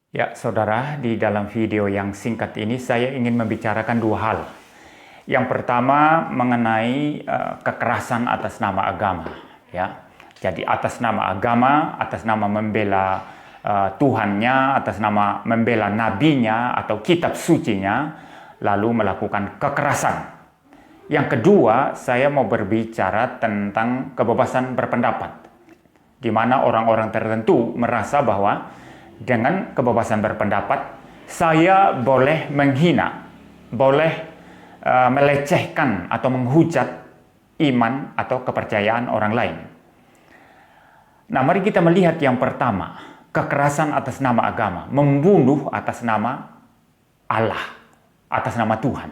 Ya, saudara, di dalam video yang singkat ini saya ingin membicarakan dua hal. Yang pertama mengenai kekerasan atas nama agama, ya. Jadi atas nama agama, atas nama membela Tuhannya, atas nama membela nabinya atau kitab sucinya, lalu melakukan kekerasan. Yang kedua, saya mau berbicara tentang kebebasan berpendapat, di mana orang-orang tertentu merasa bahwa dengan kebebasan berpendapat, saya boleh menghina, boleh melecehkan atau menghujat iman atau kepercayaan orang lain. Nah, mari kita melihat yang pertama, kekerasan atas nama agama, membunuh atas nama Allah, atas nama Tuhan.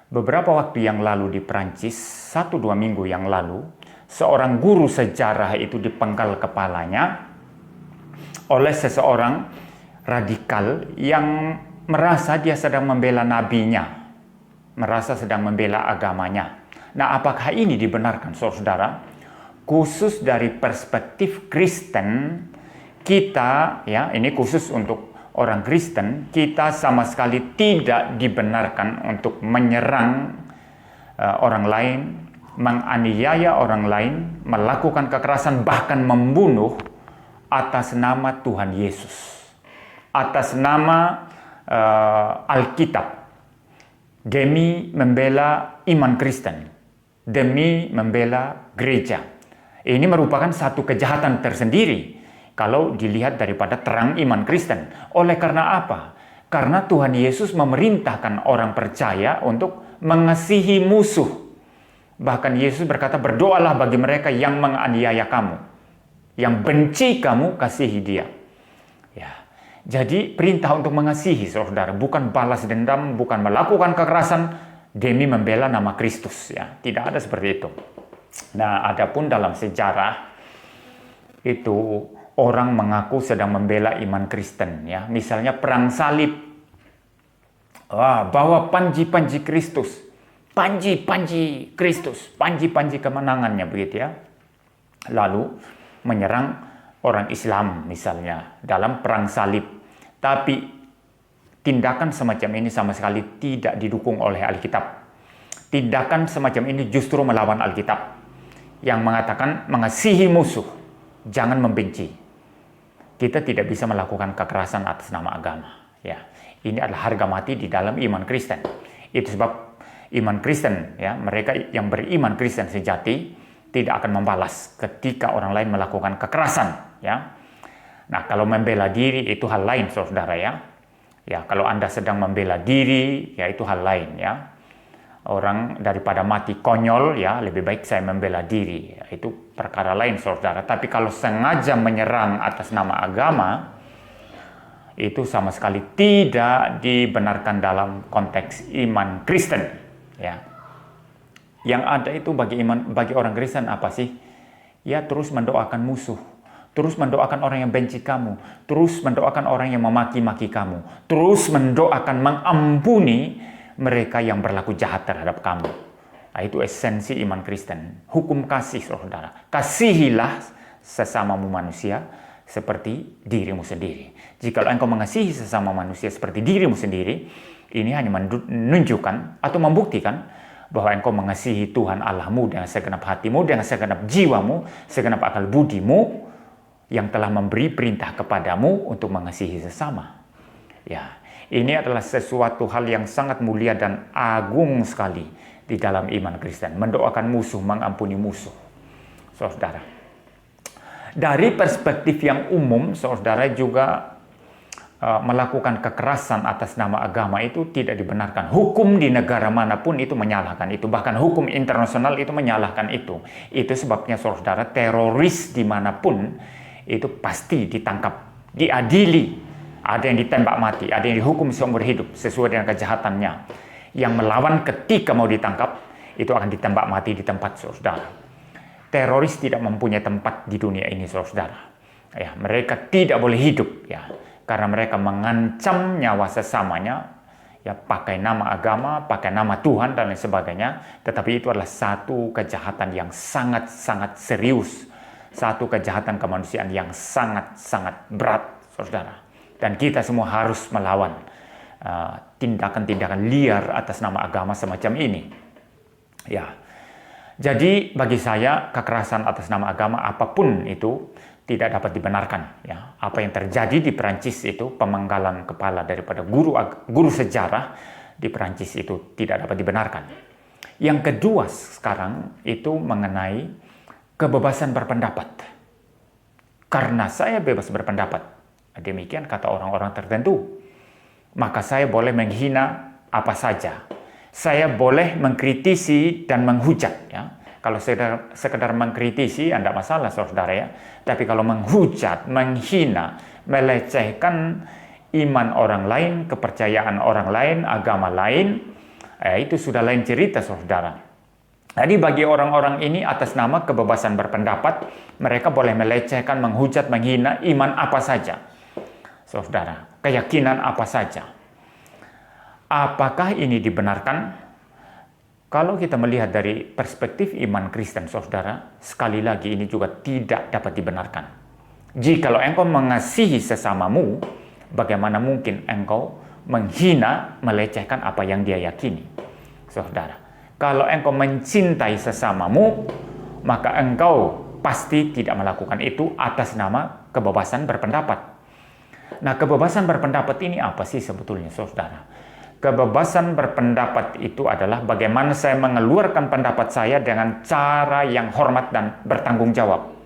Beberapa waktu yang lalu di Prancis, 1-2 minggu yang lalu, seorang guru sejarah itu dipenggal kepalanya oleh seseorang radikal yang merasa dia sedang membela nabinya, merasa sedang membela agamanya. Nah, apakah ini dibenarkan, saudara? Khusus dari perspektif Kristen, kita, ya, ini khusus untuk orang Kristen, kita sama sekali tidak dibenarkan untuk menyerang orang lain, menganiaya orang lain, melakukan kekerasan, bahkan membunuh atas nama Tuhan Yesus, atas nama Alkitab, demi membela iman Kristen, demi membela gereja. Ini merupakan satu kejahatan tersendiri kalau dilihat daripada terang iman Kristen. Oleh karena apa? Karena Tuhan Yesus memerintahkan orang percaya untuk mengasihi musuh. Bahkan Yesus berkata, berdoalah bagi mereka yang menganiaya kamu, yang benci kamu, kasihi dia. Ya. Jadi perintah untuk mengasihi, saudara, bukan balas dendam, bukan melakukan kekerasan demi membela nama Kristus, ya. Tidak ada seperti itu. Nah, adapun dalam sejarah itu orang mengaku sedang membela iman Kristen, ya. Misalnya perang salib. Bawa panji-panji Kristus. Panji-panji Kristus, panji-panji kemenangannya, begitu ya. Lalu menyerang orang Islam misalnya dalam perang salib. Tapi tindakan semacam ini sama sekali tidak didukung oleh Alkitab. Tindakan semacam ini justru melawan Alkitab yang mengatakan mengasihi musuh, jangan membenci. Kita tidak bisa melakukan kekerasan atas nama agama, ya. Ini adalah harga mati di dalam iman Kristen. Itu sebab iman Kristen, ya, mereka yang beriman Kristen sejati tidak akan membalas ketika orang lain melakukan kekerasan, ya. Nah, kalau membela diri itu hal lain, saudara, ya. Ya, kalau Anda sedang membela diri, ya itu hal lain, ya. Orang daripada mati konyol, ya, lebih baik saya membela diri. Ya, itu perkara lain, saudara. Tapi kalau sengaja menyerang atas nama agama, itu sama sekali tidak dibenarkan dalam konteks iman Kristen, ya. Yang ada itu bagi orang Kristen apa sih? Ya, terus mendoakan musuh, terus mendoakan orang yang benci kamu, terus mendoakan orang yang memaki-maki kamu, terus mendoakan mengampuni mereka yang berlaku jahat terhadap kamu. Nah, itu esensi iman Kristen. Hukum kasih, saudara. Kasihilah sesamamu manusia seperti dirimu sendiri. Jika engkau mengasihi sesama manusia seperti dirimu sendiri, ini hanya menunjukkan atau membuktikan bahwa engkau mengasihi Tuhan Allahmu dengan segenap hatimu, dengan segenap jiwamu, segenap akal budimu, yang telah memberi perintah kepadamu untuk mengasihi sesama. Ya, ini adalah sesuatu hal yang sangat mulia dan agung sekali di dalam iman Kristen. Mendoakan musuh, mengampuni musuh, saudara. Dari perspektif yang umum, saudara, juga melakukan kekerasan atas nama agama itu tidak dibenarkan. Hukum di negara manapun itu menyalahkan itu. Bahkan hukum internasional itu menyalahkan itu. Itu sebabnya, saudara, teroris dimanapun itu pasti ditangkap, diadili. Ada yang ditembak mati, ada yang dihukum seumur hidup sesuai dengan kejahatannya. Yang melawan ketika mau ditangkap, itu akan ditembak mati di tempat, saudara. Teroris tidak mempunyai tempat di dunia ini, saudara. Ya, mereka tidak boleh hidup, ya. Karena mereka mengancam nyawa sesamanya, ya, pakai nama agama, pakai nama Tuhan, dan lain sebagainya. Tetapi itu adalah satu kejahatan yang sangat-sangat serius. Satu kejahatan kemanusiaan yang sangat-sangat berat, saudara. Dan kita semua harus melawan tindakan-tindakan liar atas nama agama semacam ini. Ya. Jadi bagi saya kekerasan atas nama agama apapun itu tidak dapat dibenarkan. Ya. Apa yang terjadi di Perancis itu, pemenggalan kepala daripada guru sejarah di Perancis itu tidak dapat dibenarkan. Yang kedua sekarang itu mengenai kebebasan berpendapat. Karena saya bebas berpendapat, demikian kata orang-orang tertentu, maka saya boleh menghina apa saja. Saya boleh mengkritisi dan menghujat. Ya. Kalau sekedar mengkritisi, tidak masalah saudara ya. Tapi kalau menghujat, menghina, melecehkan iman orang lain, kepercayaan orang lain, agama lain, itu sudah lain cerita saudara. Jadi bagi orang-orang ini atas nama kebebasan berpendapat, mereka boleh melecehkan, menghujat, menghina iman apa saja. Saudara, keyakinan apa saja. Apakah ini dibenarkan? Kalau kita melihat dari perspektif iman Kristen, saudara, sekali lagi ini juga tidak dapat dibenarkan. Jikalau engkau mengasihi sesamamu, bagaimana mungkin engkau menghina, melecehkan apa yang dia yakini? Saudara, kalau engkau mencintai sesamamu, maka engkau pasti tidak melakukan itu atas nama kebebasan berpendapat. Nah, kebebasan berpendapat ini apa sih sebetulnya, saudara? Kebebasan berpendapat itu adalah bagaimana saya mengeluarkan pendapat saya dengan cara yang hormat dan bertanggung jawab.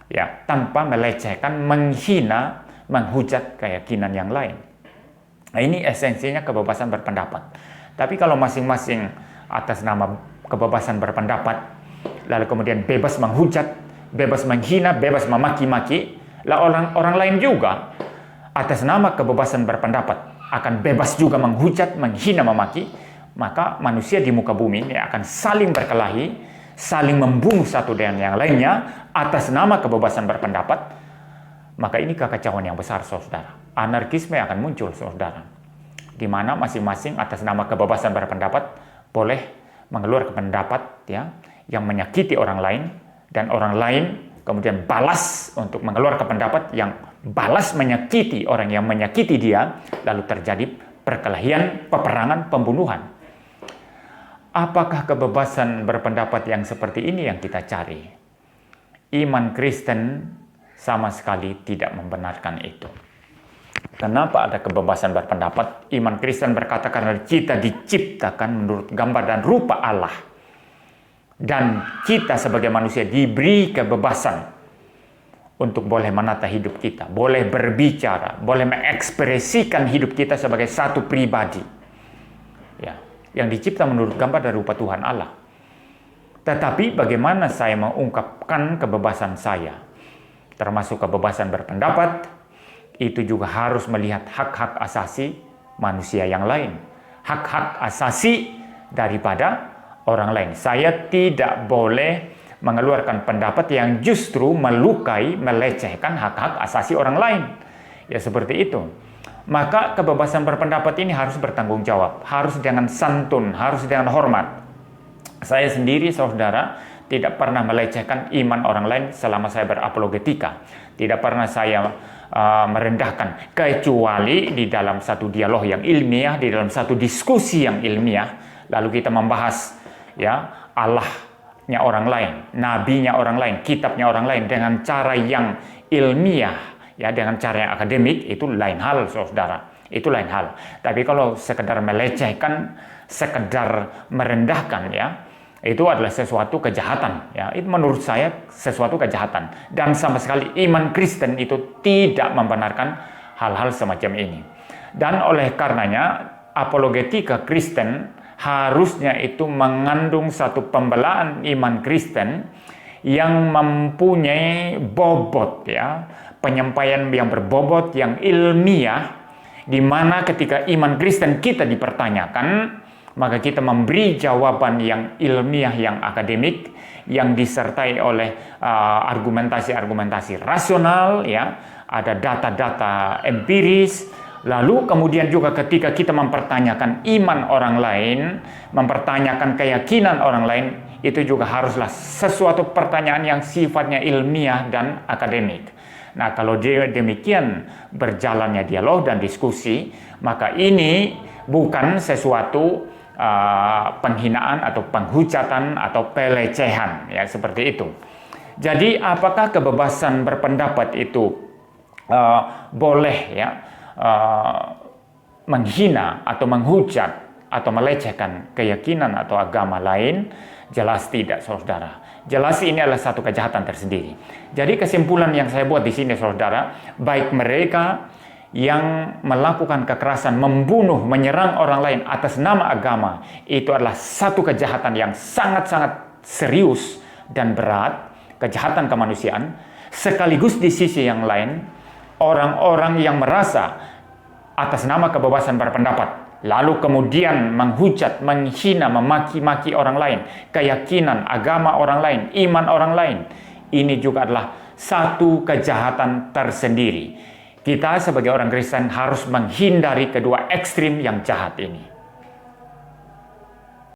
Ya, tanpa melecehkan, menghina, menghujat keyakinan yang lain. Nah, ini esensinya kebebasan berpendapat. Tapi kalau masing-masing atas nama kebebasan berpendapat, lalu kemudian bebas menghujat, bebas menghina, bebas memaki-maki, lah orang lain juga atas nama kebebasan berpendapat akan bebas juga menghujat, menghina, memaki, maka manusia di muka bumi ini akan saling berkelahi, saling membunuh satu dengan yang lainnya atas nama kebebasan berpendapat. Maka ini kekacauan yang besar, saudara. Anarkisme akan muncul, saudara, di mana masing-masing atas nama kebebasan berpendapat boleh mengeluarkan pendapat ya yang menyakiti orang lain, dan orang lain kemudian balas untuk mengeluarkan pendapat yang balas menyakiti orang yang menyakiti dia, lalu terjadi perkelahian, peperangan, pembunuhan. Apakah kebebasan berpendapat yang seperti ini yang kita cari? Iman Kristen sama sekali tidak membenarkan itu. Kenapa ada kebebasan berpendapat? Iman Kristen berkata karena kita diciptakan menurut gambar dan rupa Allah. Dan kita sebagai manusia diberi kebebasan untuk boleh menata hidup kita, boleh berbicara, boleh mengekspresikan hidup kita sebagai satu pribadi. Ya, yang dicipta menurut gambar dan rupa Tuhan Allah. Tetapi bagaimana saya mengungkapkan kebebasan saya, termasuk kebebasan berpendapat, itu juga harus melihat hak-hak asasi manusia yang lain. Hak-hak asasi daripada orang lain. Saya tidak boleh mengeluarkan pendapat yang justru melukai, melecehkan hak-hak asasi orang lain. Ya seperti itu. Maka kebebasan berpendapat ini harus bertanggung jawab, harus dengan santun, harus dengan hormat. Saya sendiri, saudara, tidak pernah melecehkan iman orang lain selama saya berapologetika. Tidak pernah saya merendahkan, kecuali di dalam satu dialog yang ilmiah, di dalam satu diskusi yang ilmiah, lalu kita membahas ya Allahnya orang lain, nabinya orang lain, kitabnya orang lain dengan cara yang ilmiah, ya dengan cara yang akademik, itu lain hal, saudara. Itu lain hal. Tapi kalau sekedar melecehkan, sekedar merendahkan, ya itu adalah sesuatu kejahatan. Ya, itu menurut saya sesuatu kejahatan. Dan sama sekali iman Kristen itu tidak membenarkan hal-hal semacam ini. Dan oleh karenanya apologetika Kristen harusnya itu mengandung satu pembelaan iman Kristen yang mempunyai bobot, ya, penyampaian yang berbobot, yang ilmiah, di mana ketika iman Kristen kita dipertanyakan, maka kita memberi jawaban yang ilmiah, yang akademik, yang disertai oleh argumentasi-argumentasi rasional, ya, ada data-data empiris. Lalu kemudian juga ketika kita mempertanyakan iman orang lain, mempertanyakan keyakinan orang lain, itu juga haruslah sesuatu pertanyaan yang sifatnya ilmiah dan akademik. Nah, kalau demikian berjalannya dialog dan diskusi, maka ini bukan sesuatu penghinaan atau penghujatan atau pelecehan, ya, seperti itu. Jadi apakah kebebasan berpendapat itu boleh, ya, menghina atau menghujat atau melecehkan keyakinan atau agama lain? Jelas tidak, saudara. Jelas ini adalah satu kejahatan tersendiri. Jadi kesimpulan yang saya buat di sini, saudara, baik mereka yang melakukan kekerasan, membunuh, menyerang orang lain atas nama agama, itu adalah satu kejahatan yang sangat-sangat serius dan berat, kejahatan kemanusiaan. Sekaligus di sisi yang lain, orang-orang yang merasa atas nama kebebasan berpendapat lalu kemudian menghujat, menghina, memaki-maki orang lain, keyakinan, agama orang lain, iman orang lain, ini juga adalah satu kejahatan tersendiri. Kita sebagai orang Kristen harus menghindari kedua ekstrim yang jahat ini.